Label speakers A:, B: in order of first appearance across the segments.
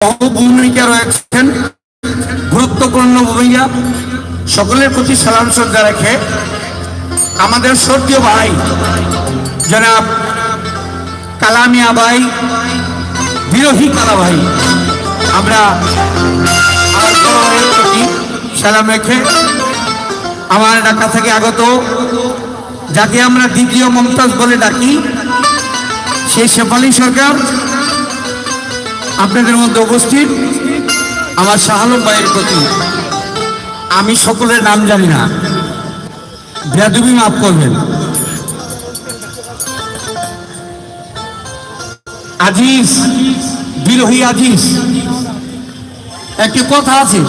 A: বহু ভূমিকা রয়েছেন, গুরুত্বপূর্ণ ভূমিকা। সকলের প্রতি সালাম শ্রদ্ধা রেখে আমাদের শ্রদ্ধেয় ভাই জনাব কালামিয়া ভাই, বিরোহী কালা ভাই, আমরা প্রতি সালাম রেখে আমার ঢাকা থেকে আগত, যাকে আমরা দ্বিতীয় মমতাজ বলে ডাকি, সেই শেফালী সরকার আপনাদের মধ্যে উপস্থিত। আমার শাহ আলম ভাইয়ের প্রতি, আমি সকলের নাম জানি না, বেয়াদবি মাফ করবেন। আজিজ, বিরোহী আজিজ, একটি কথা আছে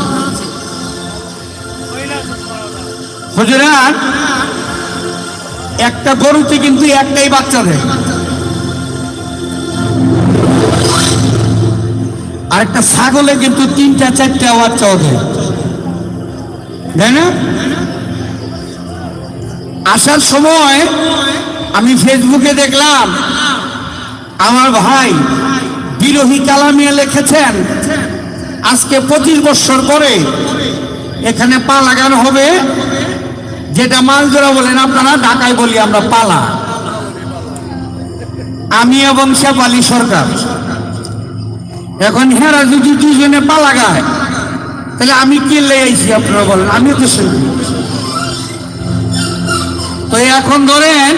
A: হুজুরাত, একটা গরুতে কিন্তু একটাই বাচ্চা দেয়, আর একটা ছাগলে কিন্তু তিনটা চারটা বাচ্চাও দেয়, তাই না? আসার সময় আমি ফেসবুকে দেখলাম আমার ভাই বিরোহী কালামিয়া লিখেছেন, আজকে 25 বছর পরে এখানে পা লাগানো হবে, যেটা মালজোড়া বলেন আপনারা, ঢাকায় বলি আমরা পালা। আমি এবং শেফালী সরকার, এখন হেরা যদি দুজনে পা লাগায় তাহলে আমি কি লেগেছি আপনারা বলেন? আমিও তো শুনি। তো এখন ধরেন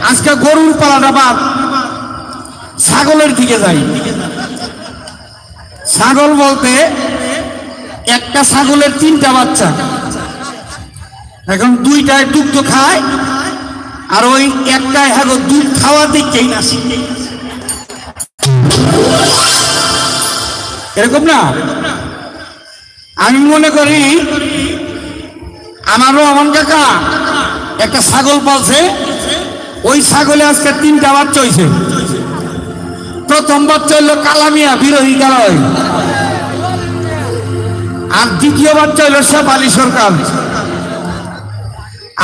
A: আজকে গরুর পালাটা বাদ, ছাগলের দিকে যাই। ছাগল বলতে একটা ছাগলের 3টা বাচ্চা, এখন 2টায় দুগ্ধ খায়, আর ওই একটাই হ্যাঁ দুধ খাওয়া দিকেই না, এরকম না? আমি মনে করি আমারও আমার কাকা একটা ছাগল পালছে, ওই ছাগলে আজকে 3টা বাচ্চা হয়েছে। প্রথম বাচ্চা হইল কালামিয়া, বিরোহী কালাই, আর দ্বিতীয় বাচ্চা হইল শেফালী সরকার,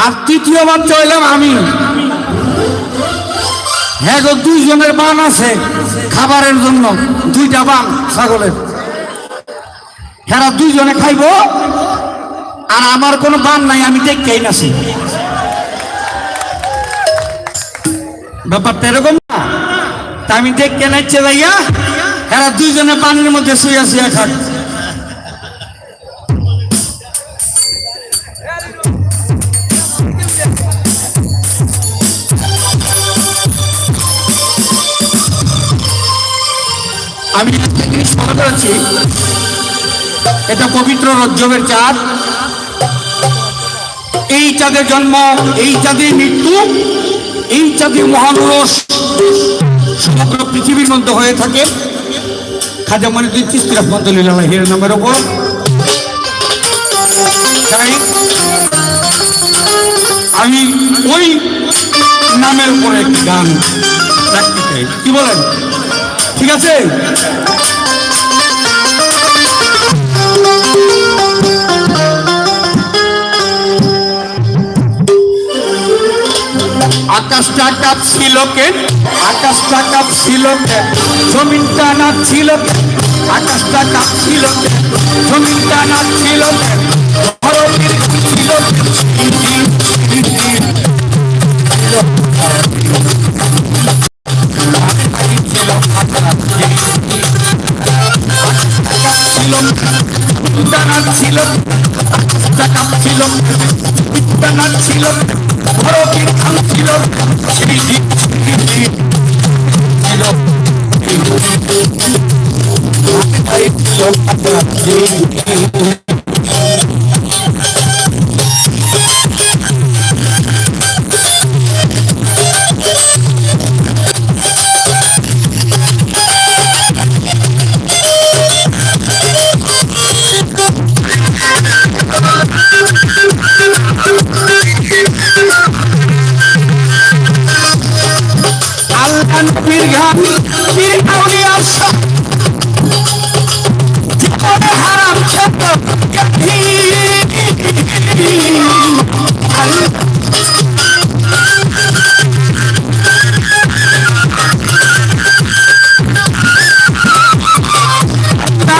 A: আর তৃতীয় বাচ্চা হইলাম আমি। হ্যাঁ গো, 2 জনের বান আছে খাবারের জন্য, 2টা বান ছাগলের, হ্যাঁ 2 জনে খাইব, আর আমার কোনো বান নাই, আমি দেখতেই নাছি। ব্যাপারটা এরকম না? তা আমি দেখতে নাচছে যাইয়া, হ্যাঁ 2 জনে পানির মধ্যে শুয়ে শুয়ে খাক। আমি মনে করেছি এটা পবিত্র রজবের চাঁদ, এই চাঁদের জন্ম, এই চাঁদের মৃত্যু, এই চাঁদের মহানুরস সমগ্র পৃথিবীর মধ্যে হয়ে থাকে খাজা মঈনুদ্দিন চিশতি রাহমাতুল্লাহ আলাইহির নামের উপর। তাই আমি ওই নামের উপরে একটি গান রাখতে চাই, কি বলেন? ঠিক আছে? আকাশটা কাঁপছিল কেন, আকাশটা কাঁপছিল কেন, জমিনটা নাচছিল কেন, আকাশটা কাঁপছিল কেন, জমিনটা নাচছিল কেন, ধরনীর ছিল ছিল ছিল ছিল ধরনীর খান ছিল নবীর গান, পীর আউলিয়ার জীবনে হারাম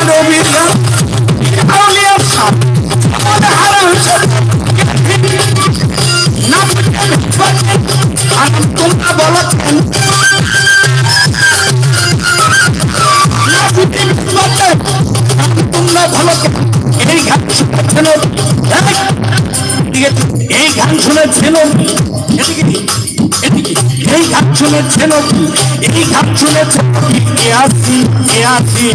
A: নবীর আউলিয়া সাহেব আমাদের হারাম নাম তোমরা বলেছেন তোমরা ভালো এই গান শুনেছেন এই গান শুনেছেন এই গান শুনেছেন এই গান শুনেছেন আসি আসি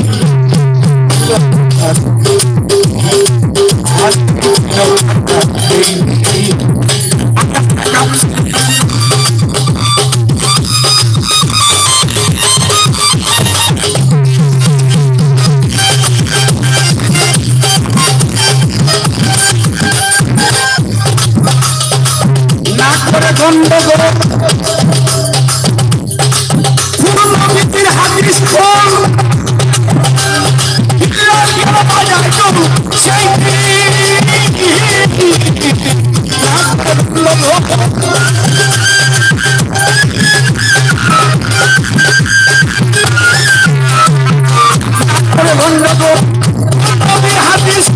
A: না করে গন্ডগোল পুরোহিতের হাদিস খোল সেই গন্ডগোল হাদিস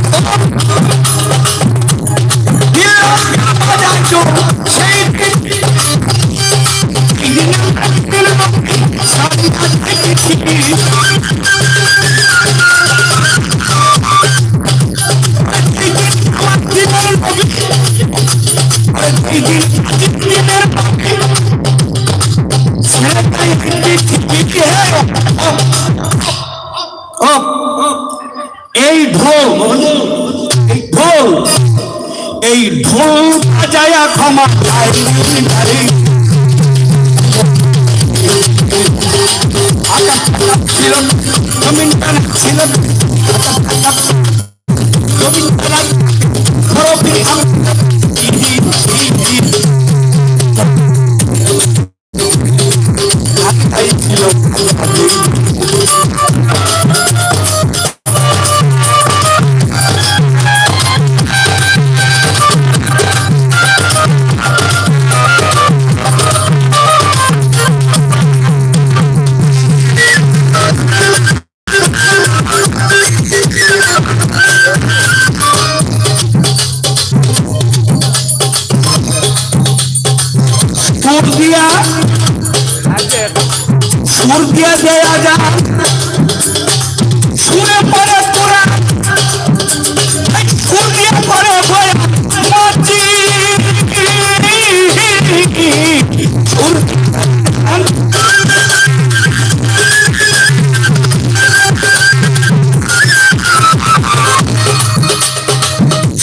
A: এই ঢোল এই ঢোল বাজায়া ক্ষমা ছিল ছিল সুর দিয়া দেয়া যা সুরে পরে তোরা সুর দিয়া পরে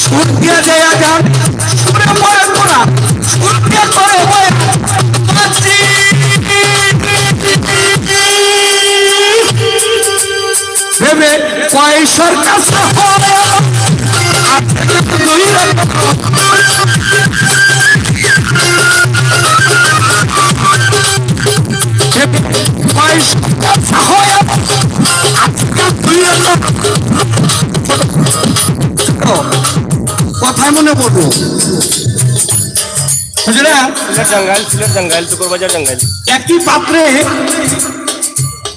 A: সুর দিয়া দেয়া যা সুরে পরে তোরা সুর দিয়া পরে ভেবে পয়সার কাছে কথায় মনে পড়বো
B: জঙ্গল সিলেট জঙ্গল টুকুর বাজার জঙ্গল
A: একই পাত্রে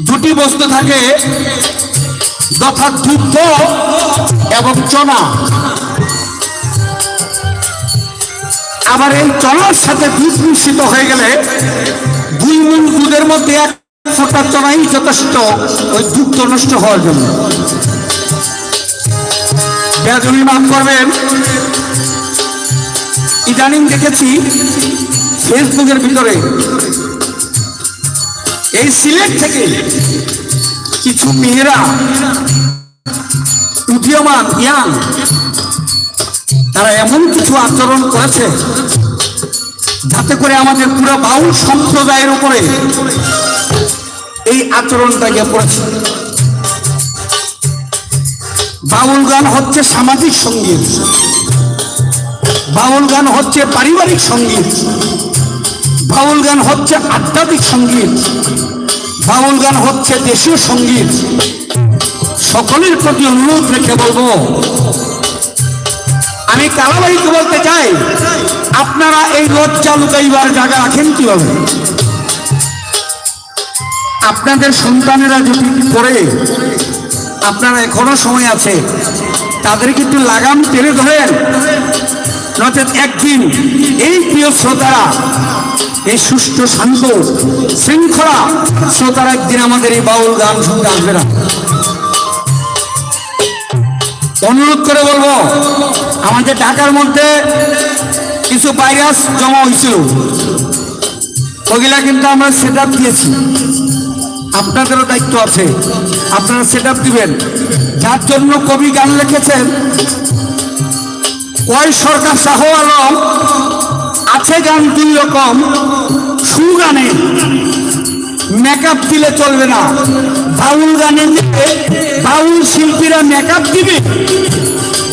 A: দুটি বস্তু থাকে যথা দুধ এবং চনা আবার এই চনার সাথে দুধ মিশ্রিত হয়ে গেলে 2 মণ দুধের মধ্যে 1 ফোঁটা চনাই যথেষ্ট ওই দুধ নষ্ট হওয়ার জন্য। বেয়াদবি মাফ করবেন, ইদানিং দেখেছি ফেসবুকের ভিতরে এই সিলেট থেকে কিছু মেয়েরা উদীয়মান ইয়াং তারা এমন কিছু আচরণ করেছে যাতে করে আমাদের পুরো বাউল সম্প্রদায়ের উপরে এই আচরণটা গিয়ে পড়েছে। বাউল গান হচ্ছে সামাজিক সঙ্গীত, বাউল গান হচ্ছে পারিবারিক সঙ্গীত, বাউল গান হচ্ছে আধ্যাত্মিক সঙ্গীত, বাউল গান হচ্ছে দেশীয় সঙ্গীত। সকলের প্রতি অনুরোধ রেখে বলবো, আমি কালাবাড়িকে বলতে চাই, আপনারা এই লজ্জা লুকাইবার জায়গা রাখেন কিভাবে? আপনাদের সন্তানেরা যদি পড়ে আপনারা এখনো সময় আছে, তাদেরকে একটু লাগাম টেনে ধরেন, নচেত একদিন এই প্রিয় শ্রোতারা, এই সুষ্ঠু শান্ত শৃঙ্খলা শ্রোতারা একদিন আমাদের এই বাউল গান শুনতে আসবে না। অনুরোধ করে বলবো, আমাদের ঢাকার মধ্যে কিছু ভাইরাস জমা হয়েছিল, ওগুলা কিন্তু আমরা সেট আপ দিয়েছি। আপনাদেরও দায়িত্ব আছে, আপনারা সেট আপ দিবেন। যার জন্য কবি গান লিখেছেন, কয় সরকার শাহ আলম আছে গান দুই রকম, সুগানে মেকআপ দিলে চলবে না, বাউল গানে দিলে বাউল শিল্পীরা মেকআপ দিবে।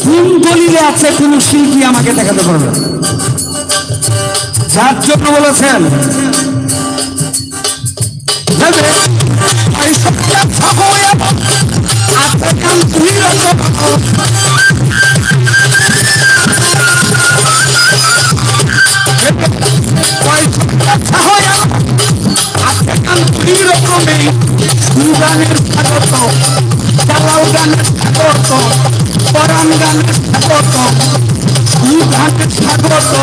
A: কোন দলিলে আছে কোন শিল্পী আমাকে দেখাতে পারবে? যার জন্য বলেছেন গানের স্বাগত, চালাও গানের স্বাগত, পরাণ গানের স্বাগত, গানের স্বাগত।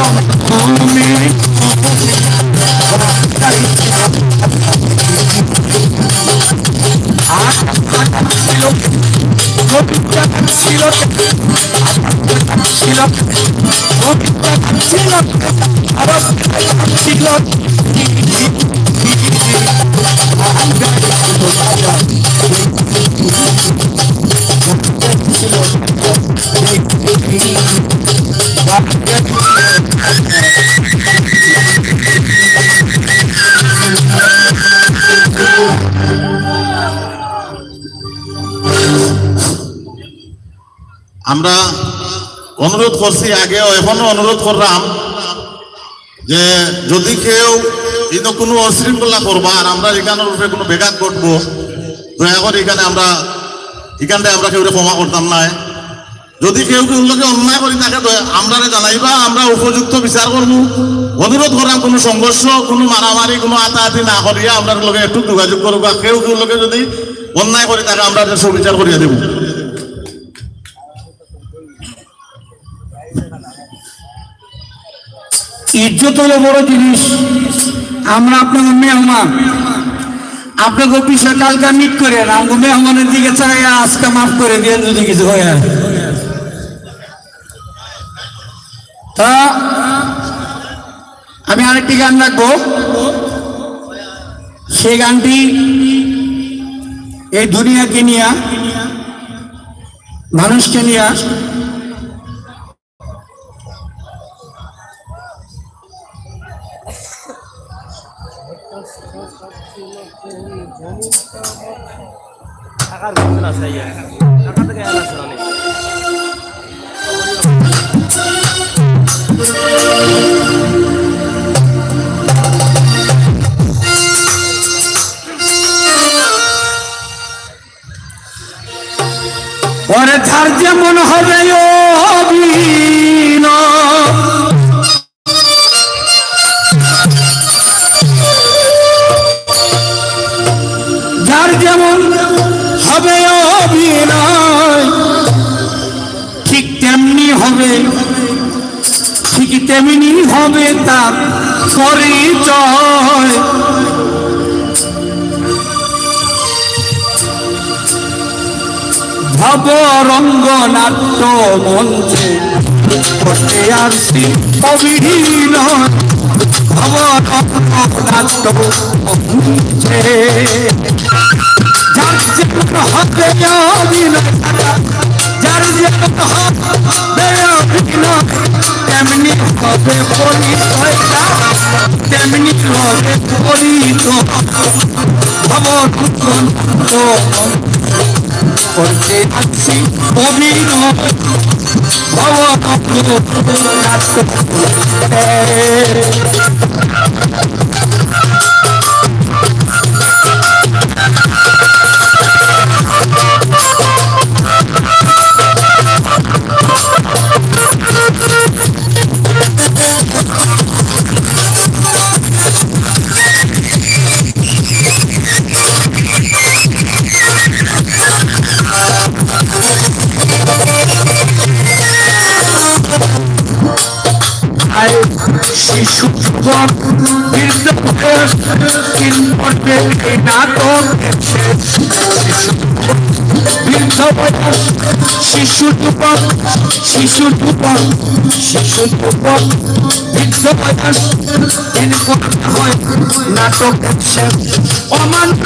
C: আমরা অনুরোধ করছি, আগেও এখনো অনুরোধ করলাম যে যদি কেউ কিন্তু কোনো অশৃঙ্খলা করবা আর আমরা এখানের উপরে কোনো বেঘাত ঘটবো, দয়া করে এখানটায় আমরা কেউ ক্ষমা করতাম না। যদি কেউ লোকে অন্যায় করি তাকে আমরা জানাইবা, আমরা উপযুক্ত বিচার করবো। অনুরোধ করলাম কোনো সংঘর্ষ, কোনো মারামারি, কোনো আতাহাতি না করিয়া আমরা লোকে একটু যোগাযোগ করবো। কেউ লোকে যদি অন্যায় করি তাকে আমরা সুবিচার করিয়া দেব।
A: ইজ্জত হলো বড় জিনিস। আমরা আপনাদের মেহমান, আপনাকে অফিসে কালকে মিট করে আমাকে মেহমানের দিকে চাই, আজকে মাফ করে দিয়ে যদি কিছু হয়। তা আমি আরেকটি গান রাখবো, সেই গানটি এই দুনিয়াকে নিয়ে, মানুষকে নিয়ে।
B: থাকার ঘটনা আছে, ঢাকা থেকে আসে অনেক।
A: পরে তার যেমন হবে যার যেমন হবে অভিনয়, ঠিক তেমনি হবে, ঠিক তেমনি হবে তার পরিচয়। ভব রঙ্গনাট্য মঞ্চে করতে আসছি অভিনয়, ভব রঙ্গনাট্য মঞ্চে। যার যেমন হবে অভিনয়, যার যেমন হবে অভিনয়, তেমনি হবে পরিচয়, তেমনি হবে পরিচয়। ভব রঙ্গনাট্য করতে আসছি অভিনয়, ভব রঙ্গনাট্য। শিশু যুবক বৃদ্ধ বয়স তিন পর্বে এই নাটক বৃদ্ধ বয়স শিশু যুবক শিশু যুবক শিশু যুবক বৃদ্ধ বয়স তিন পর্বে হয় নাটক অমান্য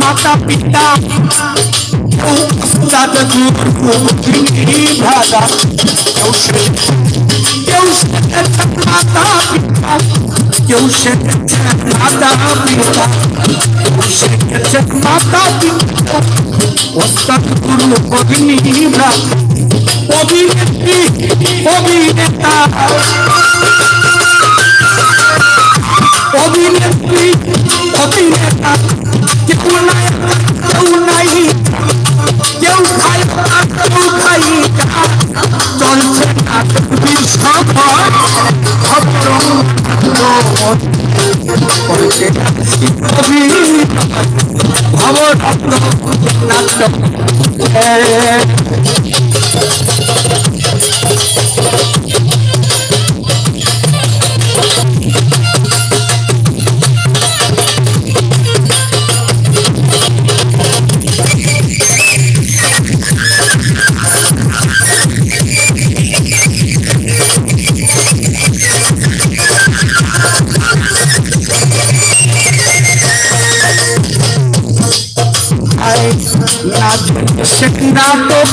A: মাতা পিতা দাদা ভাদা কেউ মাতা পিতা কেউ শিখেছে মাতা পিতা শিখেছে মাতা পিতা ওস্তাদ গুরু ভগ্নী অভিনেত্রী অভিনেতা অভিনেত্রী অভিনেতা কেউ নাই কেউ নাই কেউ খাই কেউ খাই চলছে নাটকের সভা ভবরত্ন নাটক নাটক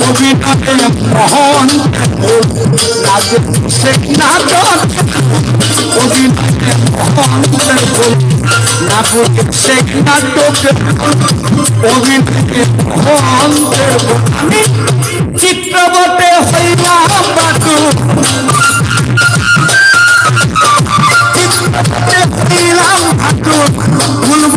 A: অভিনয় মোহন নাটক অভিনয় মোহন নাটক অভিনয় মোহন চিত্রপটে হইলাম বাটু চিত্রপটে হইলাম বাটু ভুলব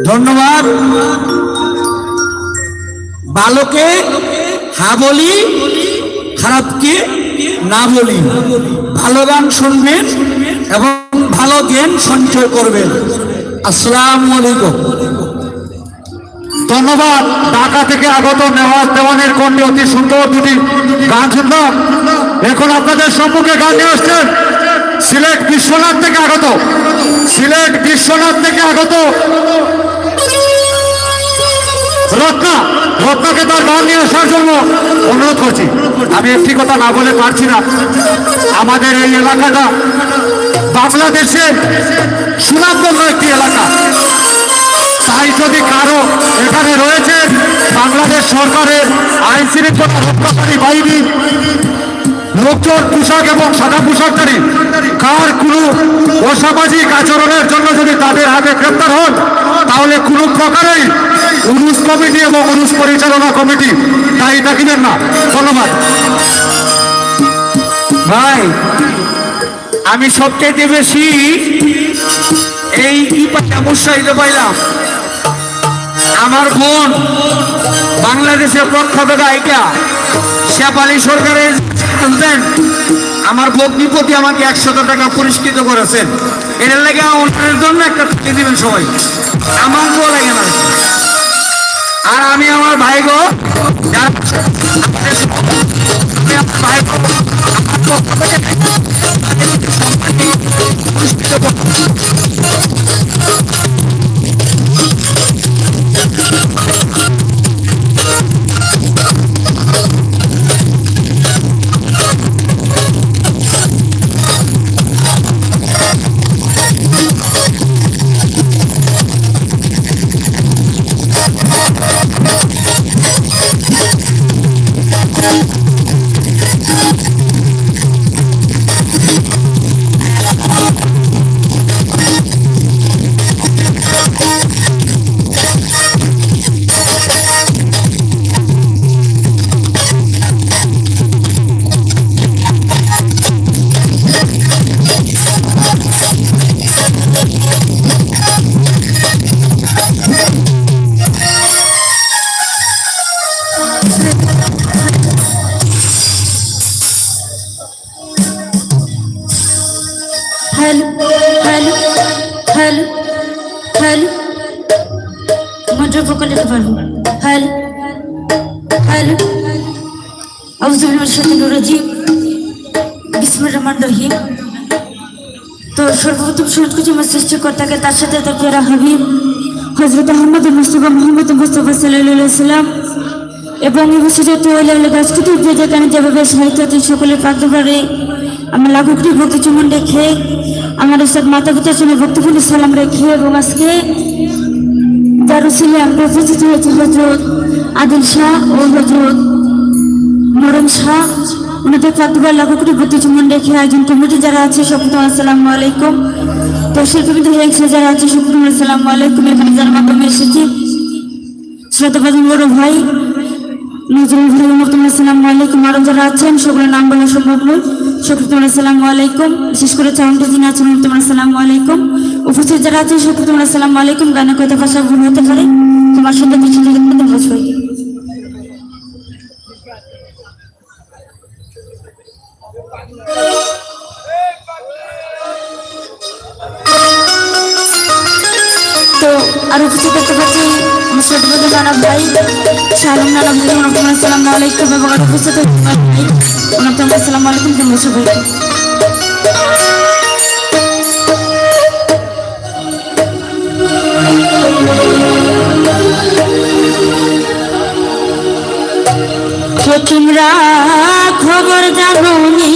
A: ধন্যবাদ। ভালোকে হা বলি, খারাপকে না বলি। ভালো গান শুনবেন এবং ভালো জ্ঞান সঞ্চয় করবেন। আসসালামু আলাইকুম।
D: ধন্যবাদ। ঢাকা থেকে আগত নেওয়াজ দেওয়ানের কণ্ঠে অতি সুন্দর দুটি গান শুনলাম। এখন আপনাদের সম্মুখে গান নিয়ে আসছেন সিলেট বিশ্বনাথ থেকে আগত, সিলেট বিশ্বনাথ থেকে আগত রত্নাকে তার গান নিয়ে আসার জন্য অনুরোধ করছি। আমি একটি কথা না বলে পারছি না, আমাদের এই এলাকাটা বাংলাদেশের সুনামধন্য একটি এলাকা। তাই যদি কারো এখানে রয়েছে বাংলাদেশ সরকারের আইন শৃঙ্খলা রক্ষাকারী বাহিনী লোকজন পোশাক এবং সাদা পোশাকধারী কার কোনো অসামাজিক আচরণের জন্য যদি তাদের হাতে গ্রেপ্তার হন তাহলে কোনো প্রকারেই উরুস কমিটি এবং উরুস পরিচালনা কমিটি দায়ী থাকিবেন না। ধন্যবাদ।
A: ভাই আমি সবচেয়ে বেশি এই উৎসাহিত পাইলাম আমার বোন বাংলাদেশের প্রখ্যাত গায়িকা শেফালী সরকারের হাজবেন্ড আমার ভগ্নিপতি আমাকে 100 টাকা পুরস্কৃত করেছেন। এর লাগে ওনার জন্য একটা থাকি দিবেন সবাই, আমার তো লাগে না। আর আমি আমার ভাইগো ভাইগো
E: हेलो हेलो हेलो हेलो मटर पकड़ लेते पाরবো हेलो हेलो আউযু বিল্লাহি মিনাশ শাইতানির রাজিম বিসমিল্লাহির রহমানির রহিম। তো সর্বপ্রথম শুরু করছি আমার সৃষ্টিকর্তাকে, তার সাথে তার প্রিয় হাবিব হযরত মুহাম্মদ মুস্তাফা সাল্লাল্লাহু আলাইহি ওয়াসাল্লাম এবং উপস্থিত ওলামা গাছকুটি যেখানে যেভাবে সাহিত্য সকলের প্রান্তরে আমি লাখো কোটি ভক্তি চুমন রেখে আমার সব মাতা পিতার জন্য ভক্তিপূর্ণ সালাম রেখে এবং আজকে যার উসিলে আমরা উপস্থিত হয়েছে হজরত আদিল শাহ ও হজরত মরম শাহ, ওনাদের প্রান্তরে লাখো কোটি ভক্তি চুমন রেখে আয়োজন কমিটি যারা আছে সকলকে আসসালামু আলাইকুম। তো শিল্পীদের যারা আছে সকলকে আসসালামু আলাইকুম। এখানে যারা মাধ্যমে এসেছি শ্রোতাবাদী বড় ভাই নজরুল ভাই আসসালামু আলাইকুম। আরো যারা আছেন সকলের নাম বলা সম্ভব নয়, সকলকে আসসালামু আলাইকুম। বিশেষ করে চাউন্ডে যিনি আছেন তোমার আসসালামু আলাইকুম। উপস্থিত যারা আছেন সকলকে তোমার আসসালামু আলাইকুম। গানে কয়টা ভাষা ভুল হতে পারে, তোমার সাথে কিছু বসবই। তো আর উপস্থিত দেখতে পাচ্ছি মুর্শিদাবাদ নানা ভাই শালম নানা ভাই ওনার আসসালামু আলাইকুম এবং আর উপস্থিত ভাই ওনার আসসালামু আলাইকুম। তুমি সবাই তোমরা খবর জানোনি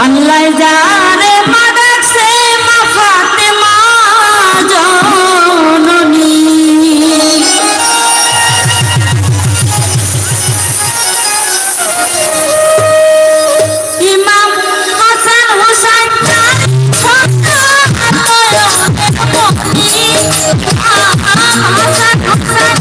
E: আল্লাহ জানে মা ডাকছে মা ফাতেমা জননী। ইমাম হাসান হোসেন হাসান হোসেন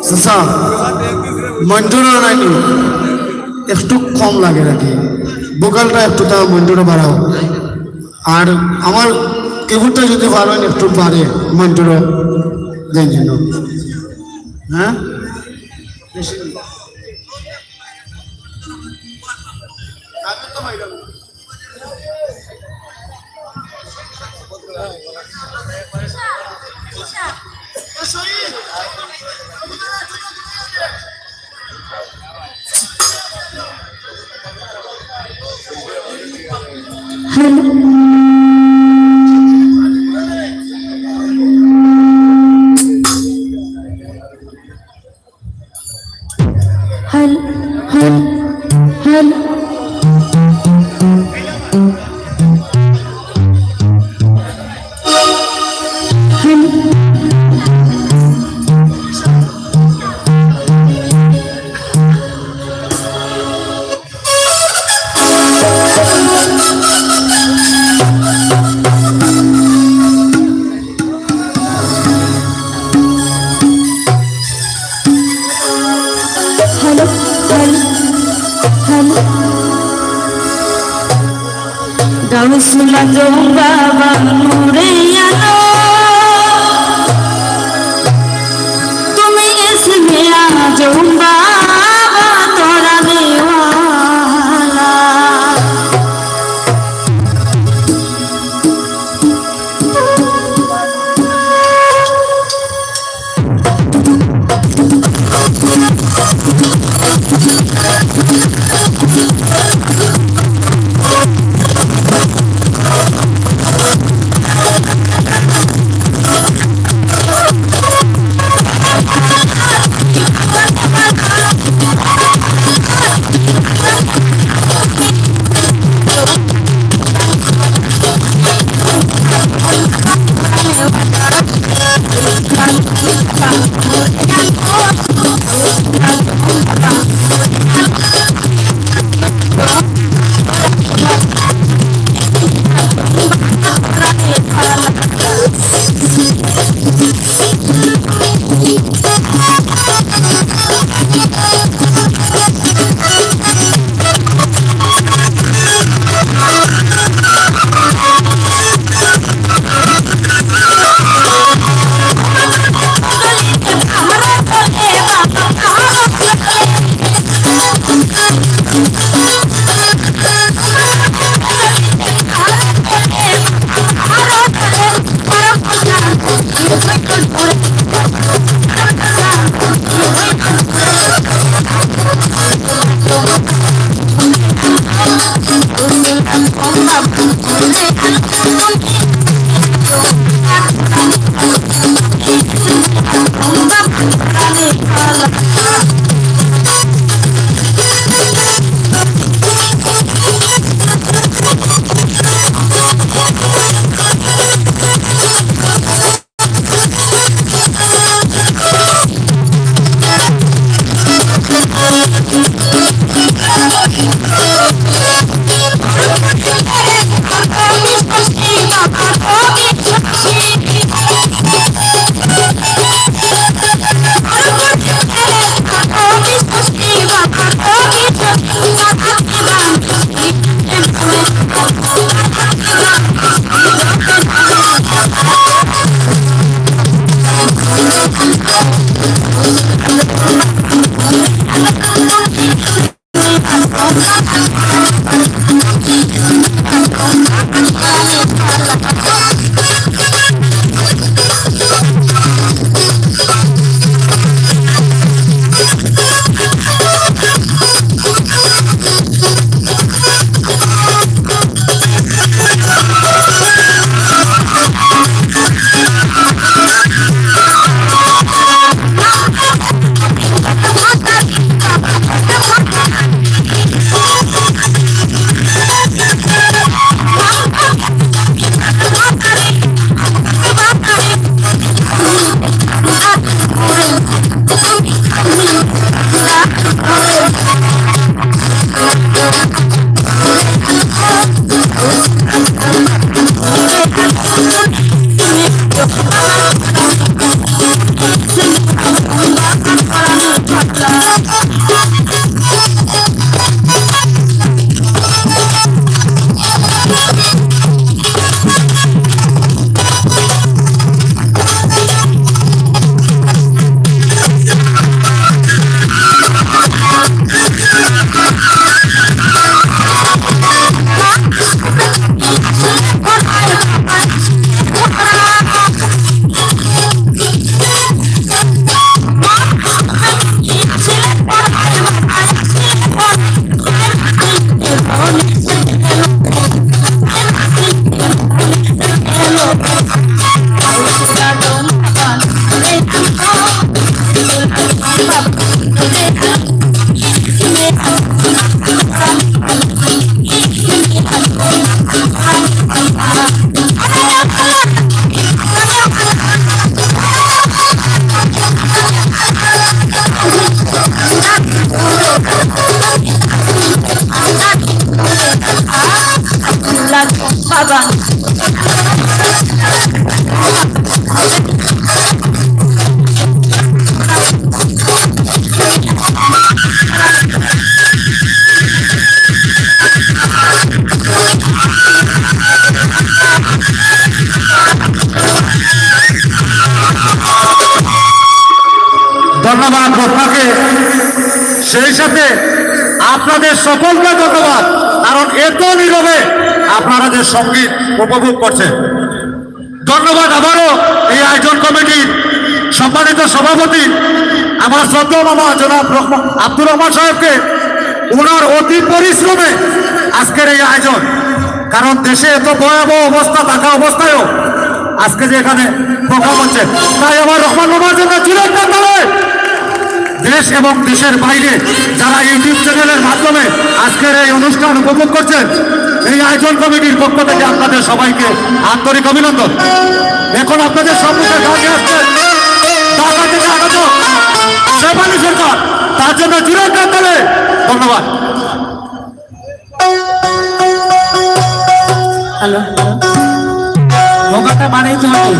A: চাচা মন্টুরা নাকি একটু কম লাগে নাকি ভোকালটা একটু তা মন্টুরা বাড়াও আর আমার কেবলটা যদি পারেন একটু বাড়ে মন্টুরা দেন যেন হ্যাঁ
D: ধন্যবাদ আপনাকে, সেই সাথে আপনাদের সকলকে ধন্যবাদ, কারণ এত নীরবে আপনারা যে সঙ্গীত উপভোগ করছেন। ধন্যবাদ আবারও এই আয়োজন কমিটির সম্মানিত সভাপতি আমার শ্রদ্ধেয় মামা জনাব আব্দুর রহমান সাহেবকে, ওনার অতি পরিশ্রমে আজকের এই আয়োজন। কারণ দেশে এত ভয়াবহ অবস্থা থাকা অবস্থায়ও আজকে যে এখানে প্রোগ্রাম হচ্ছে, তাই আমার রহমান মামার জন্য চিরকাল নয়, দেশ এবং দেশের বাইরে যারা ইউটিউব চ্যানেলের মাধ্যমে আজকের এই অনুষ্ঠান উপভোগ করছেন, এই আয়োজন কমিটির পক্ষ থেকে আপনাদের সবাইকে আন্তরিক অভিনন্দন। এখন আপনাদের সম্মুখে দাঁড়িয়ে আসছে ঢাকা থেকে আগত শেফালি সরকার, তার জন্য জোরদার তালে ধন্যবাদ।
A: হ্যালো, নৌকাটা বানাইতে হবে।